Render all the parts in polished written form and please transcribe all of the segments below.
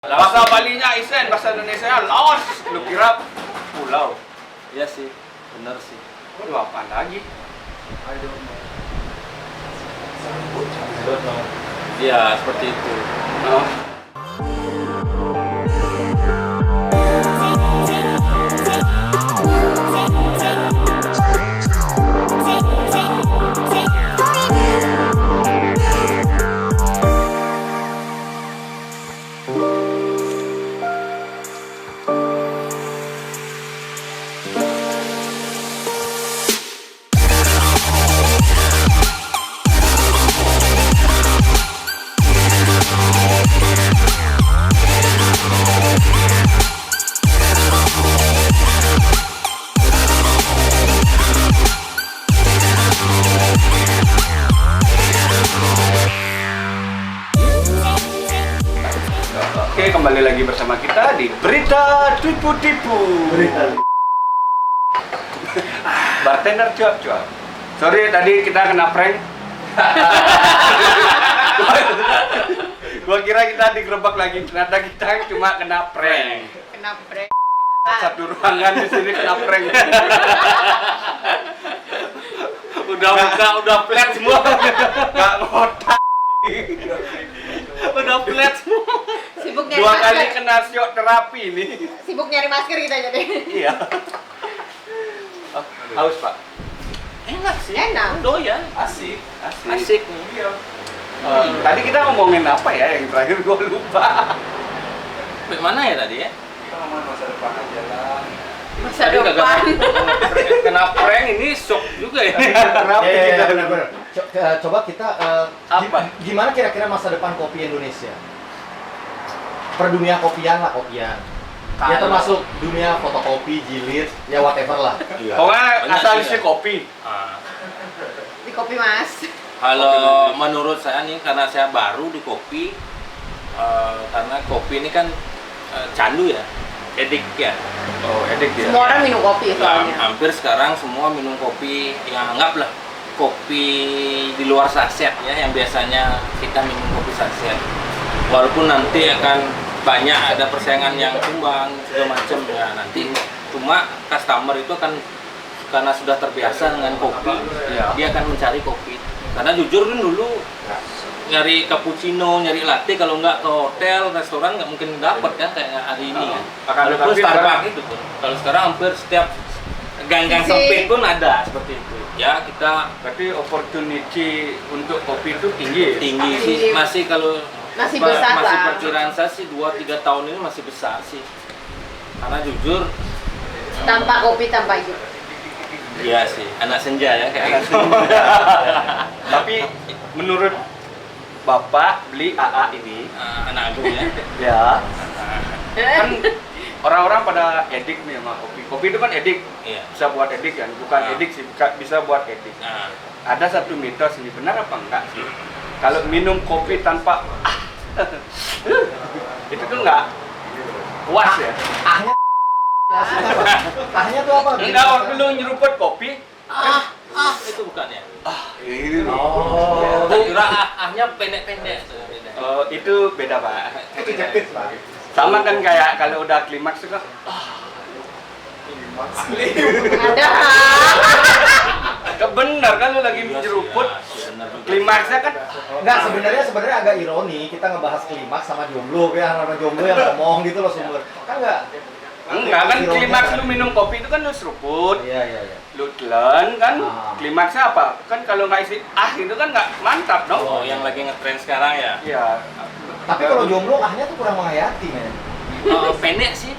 Bahasa Balinya isen, bahasa Indonesia Laos. Lu kira pulau? Iya sih, benar sih. Lu apa lagi? I don't know. Iya, seperti itu. Oh. Oke, kembali lagi bersama kita di Berita Tipu-Tipu. Bartender cuap-cuap. Sorry, tadi kita kena prank. Gua kira kita digerebek lagi, ternyata kita cuma kena prank. Kena break. Satu ruangan di sini kena prank. Udah flat semua. Gak ngotak. Udah flat semua. Sibuk nyari Dua masker. kali kena syok terapi ini. Sibuk nyari masker kita jadi. Iya. Oh, haus, Pak. Enak sih. Enak. Doyan. Asik. Asik nih. Iya. Tadi kita ngomongin apa ya yang terakhir gua lupa. Sampai mana ya tadi ya? Kita ngomongin masa depan aja lah. Masa Tadi depan. kagak kena prank ini shock juga ya. Terapi kita. benar. Coba kita Apa? gimana kira-kira masa depan kopi Indonesia? Per dunia kopian lah, kopian. Ya Kalau- termasuk dunia fotokopi, jilid, ya whatever lah. Iya. Pokoknya Banyak asal sih, isi ya. kopi. Ah. Di kopi Mas. Kalau menurut saya nih, karena saya baru di kopi, karena kopi ini kan candu ya, edik ya. Oh, edik ya. Semua orang minum kopi soalnya. Hampir sekarang semua minum kopi, yang anggaplah kopi di luar saset ya, yang biasanya kita minum kopi saset. Walaupun nanti akan banyak ada persaingan yang tumbang segala macam ya nanti, cuma customer itu kan karena sudah terbiasa dengan kopi, Iya. dia akan mencari kopi. Karena jujur kan dulu nyari cappuccino, nyari latte kalau nggak ke hotel, restoran nggak mungkin dapat kan kayak hari ini kan. Akan Walaupun tetapi Starbucks sekarang- itu pun. Kalau sekarang hampir setiap gang-gang Sisi. sempit pun ada seperti itu. Ya kita Berarti opportunity untuk kopi itu tinggi. tinggi Tinggi. sih, masih kalau Masih besar masih lah. perkiraan saya sih 2-3 tahun ini masih besar sih. Karena jujur Tanpa kopi, tanpa hidup. iya sih, anak senja ya kayak gitu. Tapi menurut Bapak beli AA ini, Anak agung ya. ya kan orang-orang pada edik nih sama kopi. Kopi itu kan edik, Iya. bisa buat edik kan? Bukan Ah. edik sih, bisa buat edik. Nah, Ada satu mitos ini, benar apa enggak sih? Kalau minum kopi tanpa itu tuh enggak puas ya? Ahnya ahnya tuh apa? Enggak, waktu lu nyeruput kopi, itu bukannya. ini. Oh, Saya kira ahnya pendek-pendek. Beda. Itu beda, Pak. itu jepit, Pak. Sama kan kayak kalau udah klimaks itu kan, Ada. bener kan lu lagi Iya sih, nyeruput, ya. Iya, benar juga. klimaksnya kan Enggak, sebenarnya agak ironi kita ngebahas klimaks sama jomblo, ya sama jomblo yang ngomong gitu loh sumber. Kan enggak? enggak kan Ironi klimaks kan? lu minum kopi itu kan lu seruput, Iya. lu telan kan, Ah. klimaksnya apa? Kan kalau nggak isi itu kan nggak mantap dong. Oh, yang lagi ngetren sekarang ya. Iya. Tapi kalau jomblo ahnya tuh kurang menghayati, men. Oh, pendek sih.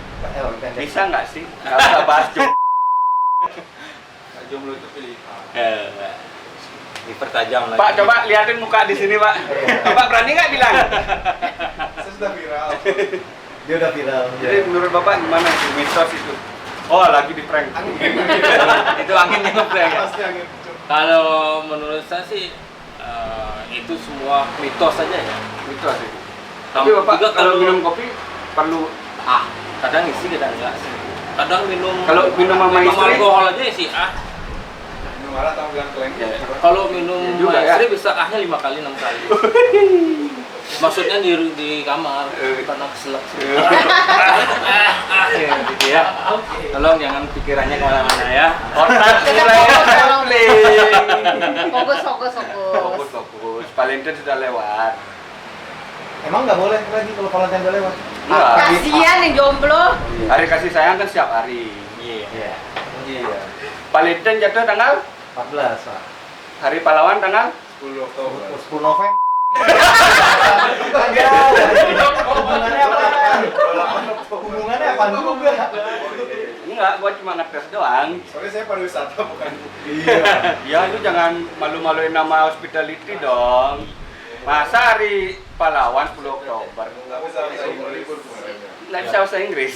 Pendek. Bisa nggak sih? Nggak usah bahas jomblo. Jomblo itu pilih. Dipertajam lagi. Pak, coba liatin muka di sini, Pak. Bapak berani nggak bilang? Saya sudah viral. Dia udah viral. Jadi menurut Bapak gimana itu mitos itu? Oh, lagi di prank. Itu anginnya ngeprank ya. Pasti angin. Kalau menurut saya sih itu semua mitos saja ya. Mitos itu. Tapi Bapak Juga kalau minum kopi perlu kadang isi kadang enggak sih. Kadang minum Kalau minum sama istri? alkohol aja sih Minum malah tahu bilang keleng. Kalau minum Iya juga sama ya. istri bisa ahnya 5 kali 6 kali. Maksudnya di kamar, karena keselak. Gitu ya. Tolong jangan pikirannya kemana-mana ya. Otak Tetap saya fokus dong. traveling. Fokus. Valentine sudah lewat. Emang nggak boleh lagi kalau Valentine udah lewat? Enggak. Kasihan yang jomblo. Hari kasih sayang kan setiap hari. Iya. Iya. Valentine jatuh tanggal 14, Pak. Hari pahlawan tanggal 10 November. Bukan jauh. Hubungannya apa? Hubungannya apa juga? enggak, gua cuma ngetes doang. Soalnya saya pariwisata bukan. Ya lu jangan malu-maluin nama hospitality dong. Masa hari pahlawan 10 Oktober? Nggak bisa libur kemarin. Nggak bisa bahasa Inggris.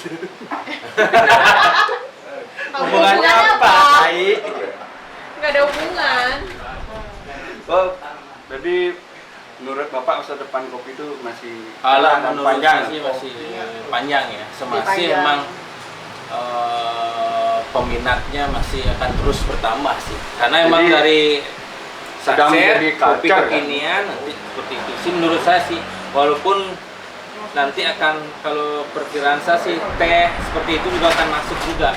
Hubungannya apa? Baik. Nggak ada hubungan. Oh, jadi menurut Bapak masa depan kopi itu masih Kalau dan menurut panjang. saya sih masih panjang ya. Semasih panjang. memang peminatnya masih akan terus bertambah sih. Karena emang Jadi, dari sudah sunset, menjadi kopi culture, kekinian nanti seperti itu sih menurut saya sih. Walaupun nanti akan kalau perkiraan saya sih teh seperti itu juga akan masuk juga.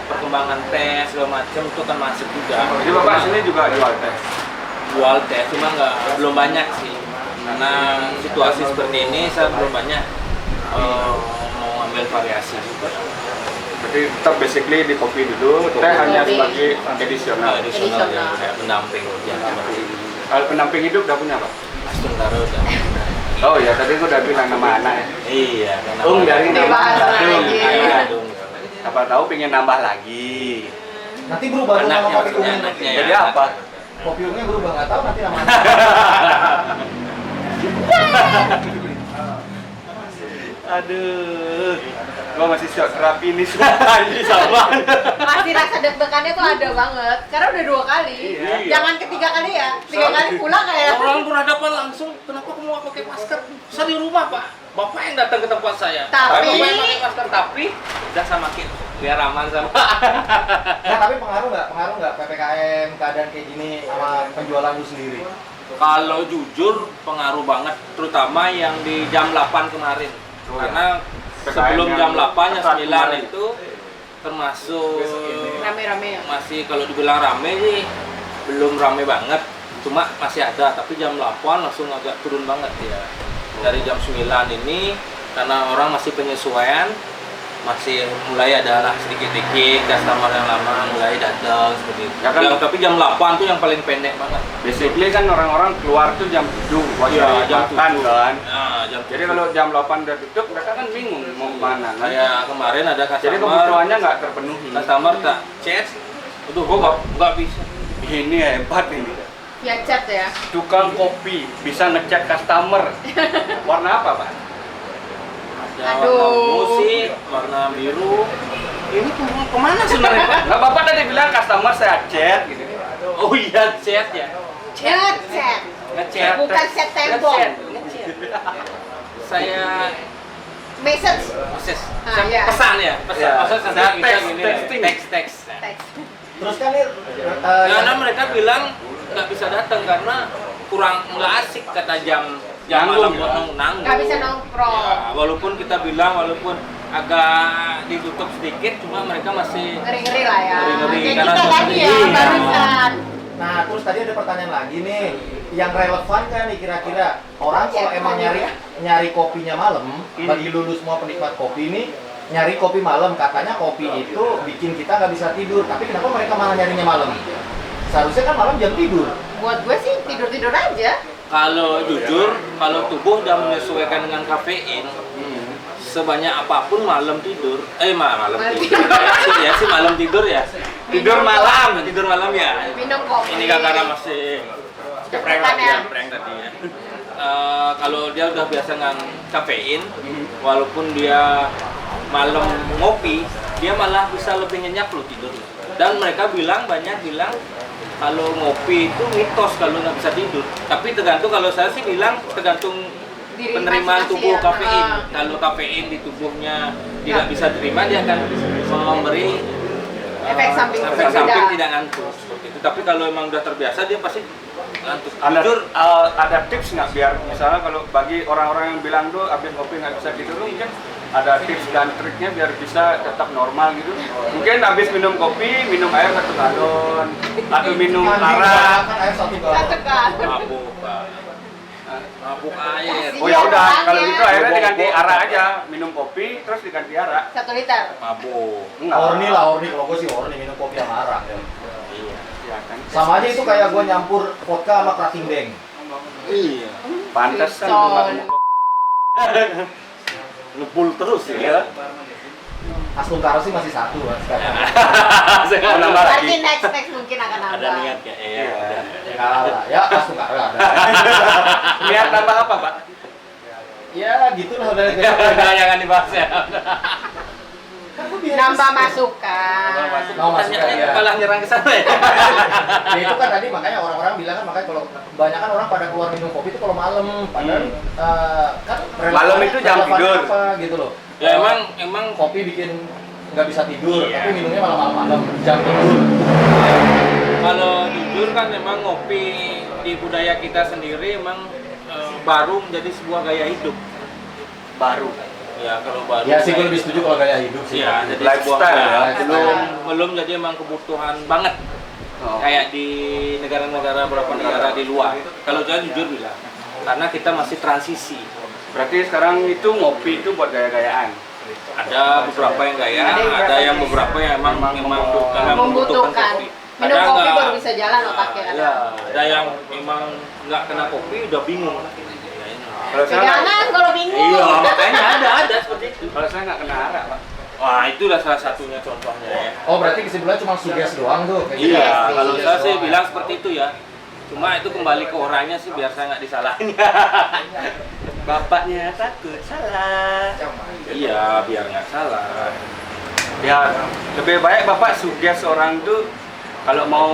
Perkembangan teh segala macam itu akan masuk juga. Jadi Bapak sini juga jual teh. Jual teh cuma belum banyak sih. Karena situasi seperti ini saya belum banyak mau ambil variasi juga. Jadi tetap basically di kopi dulu, teh hanya Kopi. sebagai additional. Additional ya, Additional. kayak pendamping ya. Kalau pendamping hidup udah punya Pak? Astungkara udah. Oh ya, tadi gua udah bilang nama anak ya. Iya, karena Dari nama Dibahas Adung. lagi. Adung. Siapa tahu pengen nambah lagi. Nanti berubah tuh nama Anaknya kopi maksudnya ungu. anaknya ya. Jadi apa? Kopi ungunya berubah nggak tahu nanti namanya. Aduh, gua masih shock terapi nih anjing sama. Masih rasa deg-degannya tuh ada banget. Karena udah 2 kali. Iya. Jangan ketiga kali ya. 3 kali pulang kayak. Orang berhadapan langsung, kenapa kamu nggak pakai masker? Saya di rumah, Pak. Bapak yang datang ke tempat saya. Tapi- Bapak yang pakai masker, tapi udah sama kita. Biar aman sama. Nah, tapi pengaruh nggak PPKM keadaan kayak gini sama penjualan lu sendiri? Kalau jujur pengaruh banget, terutama yang di jam 8 kemarin. Oh, Karena PKM sebelum yang jam 8 jam ketat 9 kemarin. itu termasuk Rame-rame ya. masih kalau dibilang rame sih belum rame banget. Cuma masih ada, tapi jam 8 langsung agak turun banget ya. Dari jam 9 ini karena orang masih penyesuaian, masih mulai ada lah sedikit-sedikit customer yang lama mulai datang seperti itu. Ya kan? Tapi jam 8 tuh yang paling pendek banget. Basically kan orang-orang keluar tuh jam 7 buat Iya, cari jam makan 7. kan. Nah, jam Jadi 7. kalau jam 8 udah tutup, mereka kan bingung mau kemana kan. Kayak kemarin ada Jadi customer, kebutuhannya nggak terpenuhi. customer tak chat, aduh nggak bisa. Ini hebat ini. Ya chat ya. Tukang kopi bisa ngechat customer. Warna apa Pak? Ada Aduh. warna musik, warna biru. Ini kemana sebenarnya Pak? Nah, Bapak tadi bilang customer saya chat gitu. Oh iya chat ya. Chat. Ngechat. Bukan chat tembok. Ngechat. Saya Message. proses. Ah, Saya iya. pesan ya. Pesan. Iya. Pesan sampai Saya bisa teks, gini. texting. Teks. Teks. Terus kan nih, Karena mereka bilang nggak bisa datang karena kurang nggak asik kata jam Nanggung, malam ya? nanggung. Nggak bisa nongkrong. Ya, walaupun kita bilang walaupun agak ditutup sedikit, cuma mereka masih Ngeri-ngeri lah ya. Ngeri-ngeri, Kayak karena kita tadi ya, iya. barusan. nah terus tadi ada pertanyaan lagi nih, yang relevan kan nih kira-kira orang kalau emang nyari kopinya malam, bagi lulu semua penikmat kopi ini nyari kopi malam, katanya kopi itu bikin kita nggak bisa tidur, tapi kenapa mereka malah nyarinya malam? Seharusnya kan malam jam tidur. Buat gue sih tidur-tidur aja. kalau jujur kalau tubuh udah menyesuaikan dengan kafein sebanyak apapun malam tidur malam tidur ya sih malam tidur ya tidur malam ya Minum kopi. ini karena masih Cepretan prank ya. tadi ya. Kalau dia udah biasa dengan kafein, walaupun dia malam ngopi, dia malah bisa lebih nyenyak loh tidur. Dan mereka banyak bilang kalau ngopi itu mitos kalau nggak bisa tidur. Tapi tergantung, kalau saya sih bilang tergantung Diri penerimaan masing-masing tubuh ya. kafein. Ah. Kalau kafein di tubuhnya tidak bisa terima, dia akan memberi Efek samping efek berbeda. samping tidak ngantuk seperti itu. Tapi kalau emang udah terbiasa dia pasti ngantuk. Ada, Jujur, ada tips nggak biar misalnya kalau bagi orang-orang yang bilang tuh habis kopi nggak bisa tidur, mungkin ada tips dan triknya biar bisa tetap normal gitu. Mungkin habis minum kopi, minum air 1 galon atau minum arak. Kan air 1 galon. Satu kan. mabuk, Pak. Mabuk air. Oh ya udah, Iya, kalau orangnya. gitu akhirnya diganti arak aja, minum kopi terus diganti arak. 1 liter. Mabuk. Enggak. Orni lah, orni. Kalau gue sih orni minum kopi sama arak. Ya. Iya. Ya kan. Sama aja itu kayak gue nyampur vodka sama Krating Deng. Iya. Pantesan Son. nggak mau. Ngebul terus ya. Iya. Astung Karo sih masih 1 kan sekarang. Mau nambah Berarti lagi. next mungkin akan Ada nambah. niat ya? Iya. Iya. Kalah. Ya Astung Karo ada. Niat tambah apa, Pak? Ya gitulah udah. Udah jangan dibahas ya. Nambah masukan. Mau masuk Tanyanya ya. malah nyerang ke sana ya. Ya itu kan tadi makanya orang-orang bilang kan makanya kalau kebanyakan orang pada keluar minum kopi itu kalau malam padahal kan Malam itu jam relevan tidur. apa gitu loh. Ya emang Kopi bikin nggak bisa tidur Iya. tapi minumnya malam-malam jam tidur. kalau jujur kan memang ngopi di budaya kita sendiri emang baru menjadi sebuah gaya hidup. Baru. Ya kalau baru. Ya sih gue lebih setuju kalau gaya hidup sih. Iya, jadi Lifestyle sebuah ya. belum jadi emang kebutuhan banget. Oh. Kayak di negara-negara beberapa negara di luar. Kalau saya jujur bilang, karena kita masih transisi. Berarti sekarang itu ngopi itu buat gaya-gayaan. Ada beberapa yang gaya, ada yang beberapa yang emang membutuhkan Membutuhkan. kopi. Minum Ada kopi nggak- baru bisa jalan otaknya. Ya, ada yang emang nggak kena kopi udah bingung. Kalau saya nggak- Pegangan kalau bingung. Iya, makanya ada seperti itu. kalau saya nggak kena arak, Pak. Wah, itulah salah satunya contohnya ya. Oh berarti kesimpulannya cuma suges doang tuh. kayak gitu. Iya, sih. kalau Suges saya sih doang. bilang seperti itu ya. Cuma itu kembali ke orangnya sih biar saya nggak disalahin. Bapaknya takut salah. Iya, biar nggak salah. Ya, lebih baik Bapak suges orang tuh kalau mau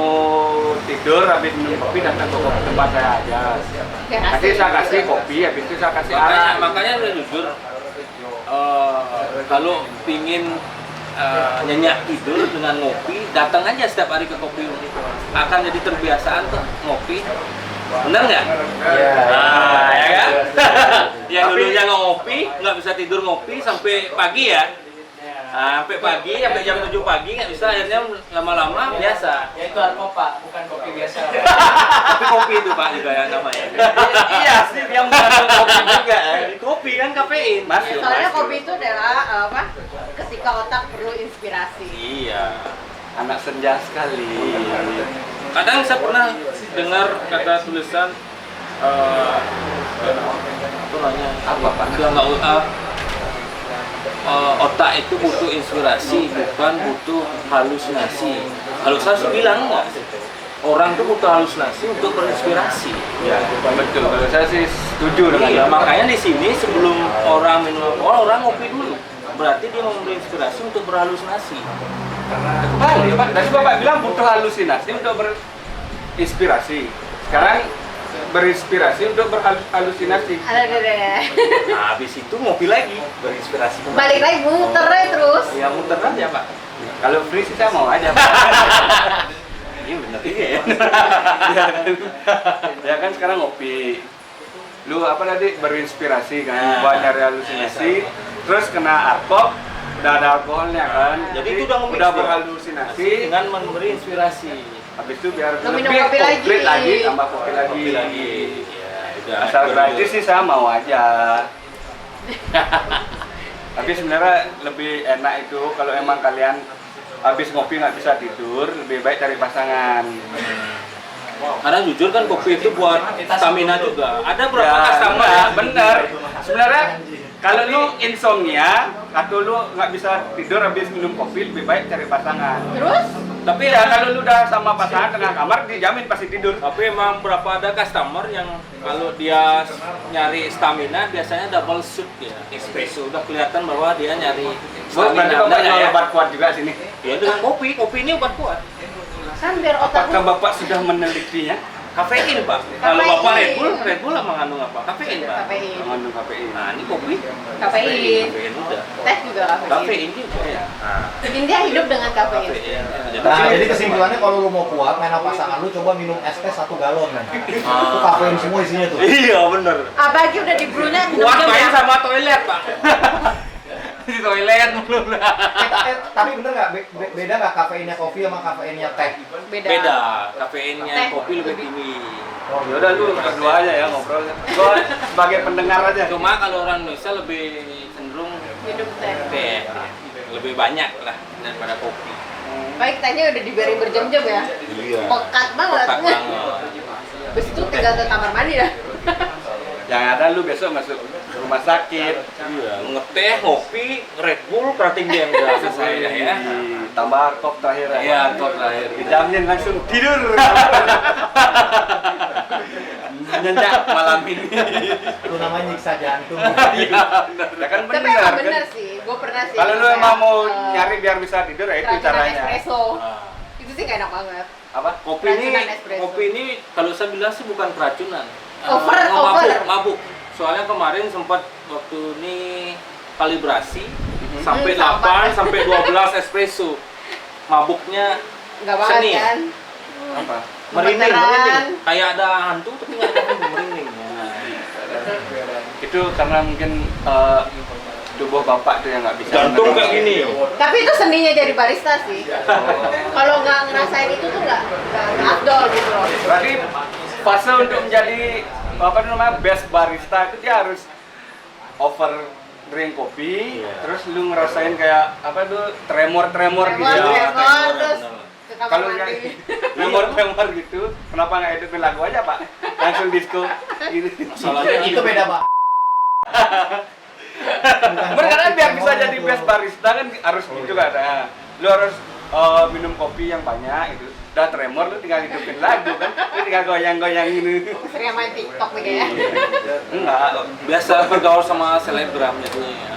tidur habis minum kopi datang ke tempat saya aja. Nanti saya kasih kopi, habis itu saya kasih arak. Makanya saya jujur, kalau pingin nyenyak tidur dengan ngopi, datang aja setiap hari ke kopi. Akan jadi terbiasaan tuh ngopi. Bener nggak? Iya. Nah, ya kan? Yang Tapi- dulunya nggak ngopi, nggak bisa tidur ngopi sampai pagi ya. Sampai pagi, sampai jam 7 pagi nggak bisa, akhirnya lama-lama biasa. Ya itu alkopa, bukan kopi biasa. Tapi kopi itu Pak juga ya namanya. Iya sih, dia mengandung kopi juga. Kopi kan kafein. Masuk. Soalnya masuk. kopi itu adalah apa? Ketika otak perlu inspirasi. Iya. Anak senja sekali. Kadang saya pernah dengar kata tulisan apa namanya? Apa, Pak? Dia nggak otak itu butuh inspirasi, bukan butuh halusinasi. Kalau saya sih bilang enggak. Orang tuh butuh halusinasi untuk berinspirasi. Ya, betul. Kalau saya sih setuju dengan Iya, itu. makanya di sini sebelum orang minum alkohol, orang ngopi dulu. Berarti dia memberi inspirasi untuk berhalusinasi. Kembali, Pak. Tadi Bapak bilang butuh halusinasi untuk berinspirasi. Sekarang berinspirasi untuk berhalusinasi. Ada deh. Nah, habis itu ngopi lagi, berinspirasi kembali. Balik lagi muter aja terus. Ya muter aja Pak. Kalau free sih saya mau aja, Pak. Iya benar juga ya. Ya kan sekarang ngopi. Lu apa tadi berinspirasi kan, Nah. buat nyari halusinasi, terus kena alkohol, udah ada alkoholnya kan. Jadi itu udah nge-mix udah dia. berhalusinasi. Dengan memberi inspirasi. Habis itu biar Lu minum lebih kopi komplit lagi. lagi, tambah kopi lagi. Kopi lagi. Ya, udah. Asal gratis sih saya mau aja. Tapi sebenarnya lebih enak itu kalau emang kalian habis ngopi nggak bisa tidur, lebih baik cari pasangan. Karena jujur kan kopi itu buat stamina juga. Ada berapa Ya, customer enggak, yang bener. Sebenarnya kalau lu insomnia atau lu nggak bisa tidur habis minum kopi, lebih baik cari pasangan. Terus Tapi Ya kalau lu udah sama pasangan tengah kamar, dijamin pasti tidur. Tapi emang berapa ada customer yang kalau dia nyari stamina biasanya double shoot ya, espresso. Udah kelihatan bahwa dia nyari Berarti stamina. Bapak Ada jual ya? obat kuat juga sini. Ya dengan kopi, kopi ini obat kuat. kan biar otak Apakah lu Bapak sudah menelitinya? Kafein, Pak. Kalau Bapak Red Bull mengandung apa? Kafein, Pak. Kafein. Mengandung kafein. Nah, ini kopi. Kafein. Kafein udah. Teh juga kafein. Kafein juga ya. Nah, India hidup dengan kafein. Nah, jadi kesimpulannya kalau lu mau kuat main sama pasangan lu, coba minum es teh 1 galon kan. Itu kafein semua isinya tuh. Iya, bener. Apalagi udah di brewnya Kuat minum main ya. sama toilet, Pak. Di toilet mulu. Tapi bener nggak beda nggak kafeinnya kopi sama kafeinnya teh? Beda. Kafeinnya Teh. kopi lebih tinggi. Oh, yaudah lu berdua aja ya ngobrol. Gua sebagai pendengar aja. Cuma kalau orang Indonesia lebih cenderung Hidup teh. teh, lebih banyak lah daripada kopi. Baik, tehnya udah diberi berjam-jam ya. Iya. Pekat banget. Pekat banget. Habis itu tinggal ke kamar mandi dah. Yang ada lu besok masuk rumah sakit. Iya, ngeteh, ngopi, Red Bull, kerating dia udah selesai ya. Tambah top terakhir. Iya, top terakhir. Dijamin langsung tidur. Nyenyak malam ini. Itu namanya nyiksa jantung. Iya. Ya kan Tapi benar emang kan. bener sih, gue pernah sih. Kalau lu kayak, emang mau eh, nyari biar bisa tidur ya itu keracunan caranya. espresso. Nah, Itu sih gak enak banget. Apa? Keracunan espresso. kopi ini kalau saya bilang sih bukan keracunan. Over. Mabuk. Soalnya kemarin sempat waktu ini kalibrasi sampai sama. 8 sampai 12 espresso. Mabuknya Enggak banget Seni. kan? Apa? merinding. Beneran. Kayak ada hantu tapi nggak ada hantu merinding. Nah, Itu karena mungkin tubuh bapak tuh yang nggak bisa. jantung kayak mengontrol. gini. Tapi itu seninya jadi barista sih. Kalau nggak ngerasain itu tuh nggak afdol gitu loh. Berarti fase untuk menjadi apa namanya best barista itu dia harus over drink kopi, terus lu ngerasain kayak apa tuh tremor gitu. Tremor, terus ke kamar Kalau mandi. tremor gitu, kenapa nggak hidupin lagu aja pak? Langsung disco gitu. Masalahnya Itu beda banget. Karena biar bisa jadi best barista kan harus gitu kan. Nah, lu harus minum kopi yang banyak itu. Udah tremor lu tinggal hidupin lagu kan. Lu tinggal goyang-goyang gini. Sering main TikTok nih kayaknya. Enggak. biasa bergaul sama selebgram jadinya.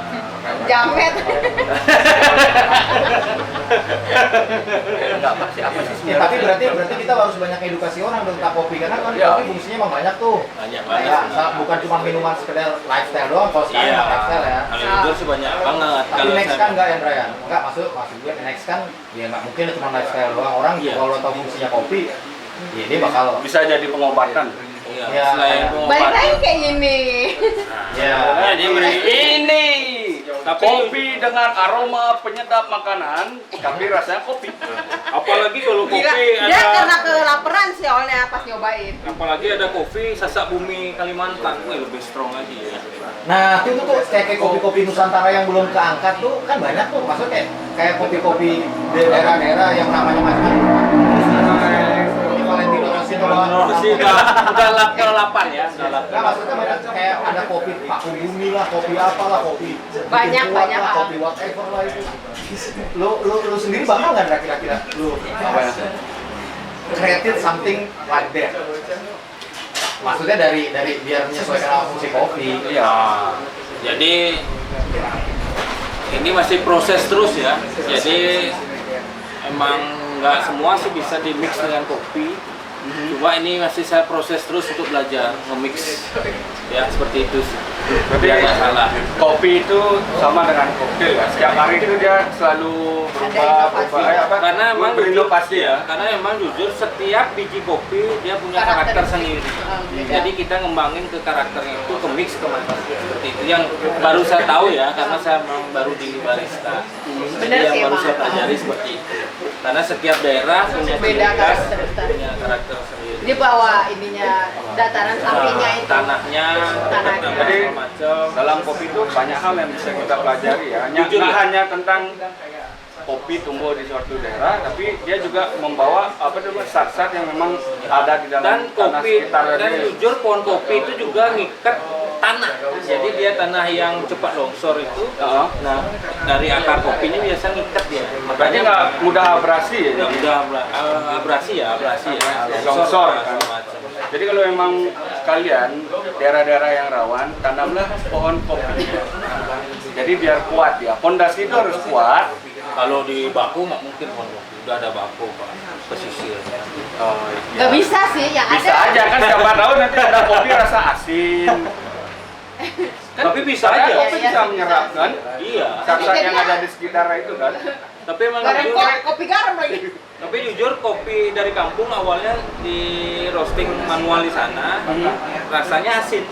Jamet. Enggak pasti apa sih Ya, tapi berarti kita harus banyak edukasi orang tentang kopi karena kan Ya. kopi fungsinya emang banyak tuh. Banyak Ya, bukan cuma minuman sekedar lifestyle doang, kalau sekarang Iya, emang lifestyle ya. kalau jujur sih banyak banget. Tapi Kalau next saya- kan enggak ya, Brian? Enggak, maksud gue next kan ya nggak mungkin cuma lifestyle doang. Orang Iya. kalau tahu fungsinya kopi, ya dia bakal bisa jadi pengobatan. Iya, Ya, selain kayak- Balik pengobatan. lagi kayak gini. ya. Ya, dia beri Ini Tapi- kopi dengan aroma penyedap makanan, tapi rasanya kopi. apalagi kalau Gila, kopi dia ada karena kelaparan sih awalnya pas nyobain. apalagi ada kopi sasak bumi Kalimantan, wih lebih strong lagi ya. Nah, itu tuh kayak kopi-kopi Nusantara yang belum keangkat tuh kan banyak tuh. Maksudnya kayak kopi-kopi di daerah-daerah yang namanya macam-macam. Valentino Rossi Rossi udah lap ke-8 ya, udah lap. Nah, maksudnya banyak kayak ada kopi Paku Bumi lah, kopi apalah, kopi Banyak, bikin kuat banyak, lah, ah. kopi whatever lah itu. Lu sendiri bakal nggak kira-kira lu Apa ya? created something like that? Maksudnya dari biar menyesuaikan sama fungsi kopi. Iya. Jadi ini masih proses terus ya. Jadi emang nggak semua sih bisa di mix dengan kopi. Cuma ini masih saya proses terus untuk belajar nge-mix ya seperti itu sih. Berarti Biar nggak salah. kopi itu sama dengan koktail ya. Setiap hari itu dia selalu berubah, Karena emang berinovasi ya. Karena emang jujur setiap biji kopi dia punya karakter Karakteristik. sendiri. Beda. Jadi kita ngembangin ke karakternya itu ke mix ke mana seperti itu yang baru saya tahu ya karena saya memang baru di barista. Bener Jadi yang sih, baru emang. saya pelajari seperti itu. Karena setiap daerah punya Beda ciri khas, karakter. punya karakter sendiri. Dia bawa ininya dataran sampingnya itu. Tanahnya, Tanahnya. Jadi macam. dalam kopi itu banyak hal yang bisa kita pelajari ya. Jujur Nggak ya. hanya tentang kopi tumbuh di suatu daerah, tapi dia juga membawa apa namanya zat-zat yang memang ada di dalam Dan tanah kopi sekitar dan dia. jujur pohon kopi itu juga ngikat tanah. Jadi dia tanah yang cepat longsor itu. Heeh. Nah, dari akar kopinya biasa ngikat dia. Berarti nggak mudah abrasi ya. nggak mudah abrasi ya. Longsor, kan. segala macam. Jadi kalau memang kalian daerah-daerah yang rawan, tanamlah pohon kopi. Jadi biar kuat ya. Pondasi itu harus kuat. Kalau di baku nggak mungkin pohon kopi, udah ada baku pak, pesisir. Oh, Nggak bisa sih, yang Bisa ada. aja kan siapa tahu nanti ada kopi rasa asin. Tapi bisa Karena aja. kopi Iya, bisa sih, menyerap bisa kan. Iya. Zat-zat yang ada di sekitar itu kan. Tapi emang Garam jujur, kopi garam lagi. tapi jujur kopi dari kampung awalnya di roasting manual di sana, rasanya asin.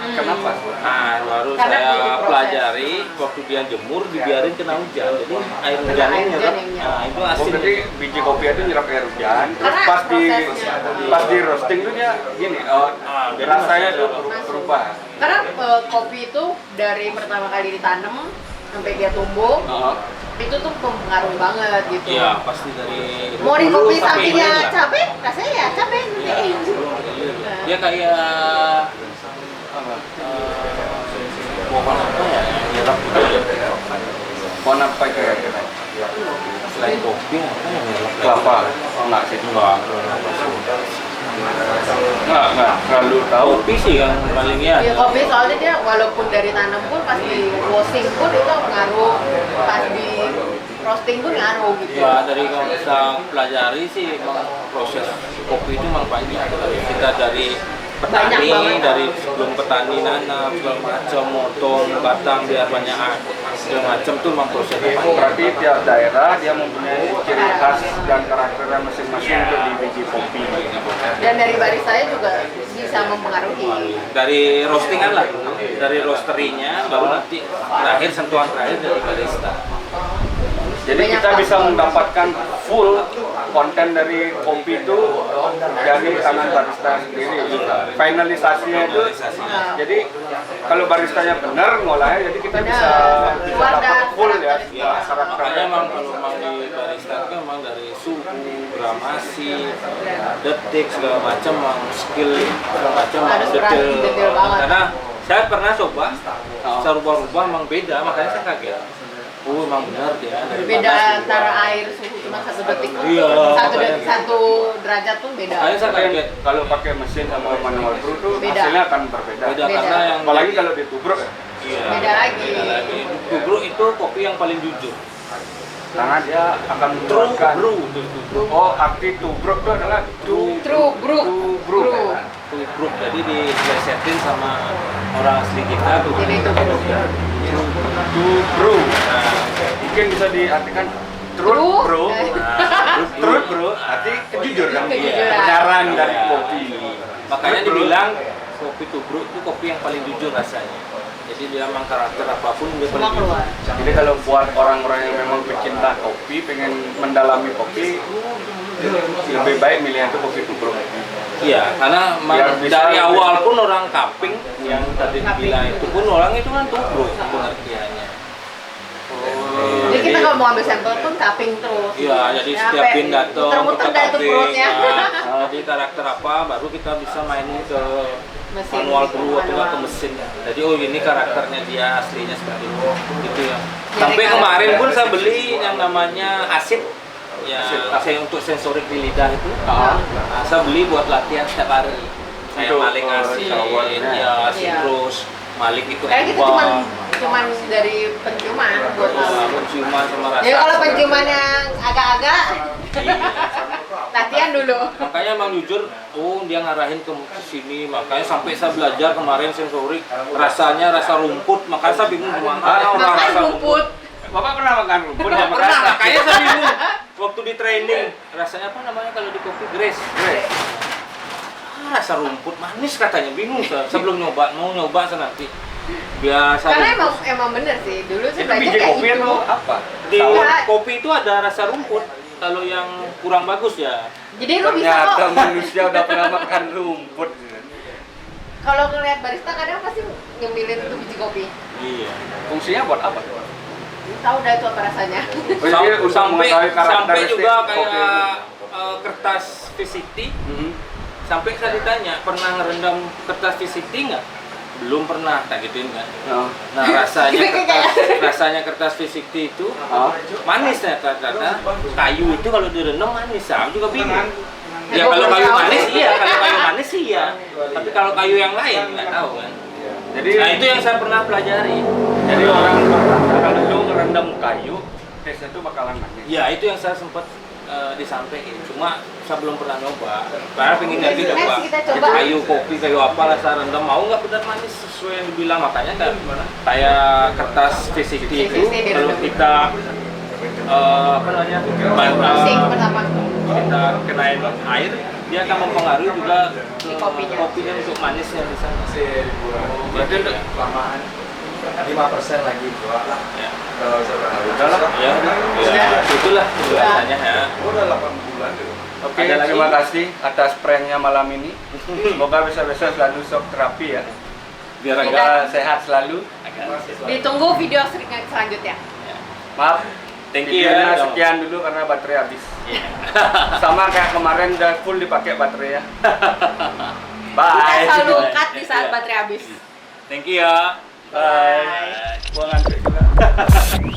Kenapa? Nah, baru Karena saya diproses. pelajari waktu dia jemur dibiarin kena hujan, jadi air hujan air ini hujan nyerap. yang nyerap. Nah, itu Oh, asin. berarti biji kopi itu nyerap air hujan. Terus Karena prosesnya. pas di roasting tuh dia gini, jadi rasanya tuh masih berubah. Karena kopi itu dari pertama kali ditanam sampai dia tumbuh, itu tuh mempengaruhi banget gitu. Iya, pasti dari Mau di hulu kopi sampai hilir sampingnya lah. cabai, rasanya ya cabai. Iya, dia kayak pohon apa ya yang nyerap gitu ya? Pohon apa kira-kira? Selain kopi apa yang nyerap? Kelapa? Enggak sih. Enggak terlalu tahu. Kopi sih yang paling ya. Ya kopi soalnya dia walaupun dari tanam pun pas di washing pun itu ngaruh, pas di roasting pun ngaruh gitu. Ya dari yang kita pelajari sih memang proses kopi itu memang banyak. Kita dari petani, Banyak banget. dari sebelum petani nanam segala macam, motong batang biar banyak air, segala macam tuh memang prosesnya banyak. Berarti tiap daerah dia mempunyai ciri khas dan karakternya masing-masing untuk di biji kopi. Dan dari baristanya juga bisa mempengaruhi. Dari roastingan lah, dari roasterinya baru nanti terakhir sentuhan terakhir dari barista. Jadi Banyak kita bisa faktor. mendapatkan full konten dari kopi itu dari tangan barista sendiri. Finalisasinya itu, jadi kalau baristanya benar ngolahnya, jadi kita bisa Keluar dapat dan full ya karakteristik. Ya, makanya karakternya. memang kalau memang di barista itu memang dari suhu, gramasi, detik segala macam, memang skill segala macam Harus detail banget. Karena saya pernah coba, saya rubah-rubah memang beda, makanya saya kaget. Oh, memang benar dia. Dari Beda panas dirubah. antara air suhu cuma 1 detik. Iya, Satu makanya. detik, 1 derajat pun beda. Makanya saya kaget. Kalau pakai mesin sama manual brew tuh Beda. hasilnya akan berbeda. Beda Beda. karena yang Apalagi kalau ditubruk ya. Iya. Beda lagi. Beda lagi. Tubruk itu kopi yang paling jujur. Karena dia akan True mengeluarkan. brew itu tubruk. Oh, arti tubruk itu adalah True brew. brew. Tubruk jadi disetin sama orang asli kita tuh. Jadi itu brew. Brew. Nah, mungkin bisa diartikan truth True. bro. Nah, Truth bro, arti kejujuran. Kejujuran. Kebenaran dari Iya. kopi. Makanya Truth, bro. dibilang kopi tubruk itu kopi yang paling jujur rasanya. Jadi dia memang karakter apapun dia Semua paling keluar. jujur. Jadi kalau buat orang-orang yang memang pecinta kopi, pengen mendalami kopi, lebih baik milih itu kopi tubruk. Iya, karena Biar bisa dari lebih- awal pun orang kaping yang tadi dibilang itu pun orang itu kan tubruk pengertiannya. Jadi kita kalau mau ambil sampel pun cupping terus. Iya, jadi Ya, setiap sampai pin datang muter-muter dah itu perutnya. jadi karakter apa baru kita bisa mainin ke Mesin. manual brew atau nggak ke Manual. mesin. Jadi oh ini karakternya dia aslinya seperti itu, gitu ya. Jadi Sampai karakter- kemarin pun saya beli yang namanya asid, ya saya untuk sensorik di lidah itu. Ah. Nah, saya beli buat latihan setiap hari. Saya Untuk, maling asid, cawannya. ya asid Iya. terus malik itu Karena kita cuman dari penciuman buat tahu. penciuman sama rasa. Jadi kalau penciuman yang agak-agak Iya. latihan dulu. Makanya emang jujur, oh dia ngarahin ke sini, makanya sampai saya belajar kemarin sensorik, rasanya rasa rumput, makanya saya bingung gimana orang Makan rasa rumput. Bapak pernah makan rumput? Nggak Sama pernah, rasa? makanya saya bingung. Waktu di training, rasanya apa namanya kalau di kopi grass? Rasa rumput manis katanya, bingung saya. Sebelum nyoba, mau nyoba saya nanti. Biasa Karena emang bener sih dulu saya Itu belajar biji kayak kopi gitu. atau apa? di Enggak. kopi itu ada rasa rumput. Kalau yang kurang bagus ya. Jadi lu bisa Ternyata kok. manusia udah pernah makan rumput. Kalau ngeliat barista kadang pasti nyemilin tuh biji kopi. Iya. Fungsinya buat apa? Tahu dah itu apa rasanya. Oh, jadi untuk Sampai mengetahui sampai karakteristik juga kopi kayak kertas VCT. Mhm. Sampai saya ditanya pernah ngerendam kertas VCT nggak? Belum pernah, tak gituin kan. Oh. Nah rasanya kertas VCT itu Oh. manis ya ternyata. Kayu itu kalau direndam manis, saya juga bingung. Ya Gua kalau belum kayu tahu. manis iya, kalau kayu manis sih iya. Tapi kalau kayu yang lain nggak tahu kan. Jadi Nah itu yang saya pernah pelajari. jadi orang kalau ngerendam kayu aftertaste-nya tuh bakalan manis. Ya itu yang saya sempat disampaikan, cuma saya belum pernah nyoba. Karena pengen ganti Next coba. kita coba. Kayu kopi, kayu apa lah saya rendam, mau nggak benar manis sesuai yang dibilang, makanya kayak kertas V60 itu V60 kalau direndam. kita apa namanya Mixing pertama. kita kenain air, dia akan mempengaruhi juga Di kopinya. kopinya untuk manisnya di sana. Berarti untuk Lamaan. 5% lagi. Ya. Kalau saya Udah lah. Ya, itulah biasanya ya. udah 8 bulan deh. Oke, Ada lagi? terima kasih atas pranknya malam ini. Semoga bisa-bisa selalu shock terapi ya. Biar agak Semoga sehat selalu. Ditunggu video selanjutnya. Maaf, Thank you videonya ya. sekian dulu karena baterai habis. Iya. Sama kayak kemarin udah full dipakai baterai ya. Kita Bye. selalu cut di saat Iya. baterai habis. Thank you ya. Bye. Gua ngantuk juga.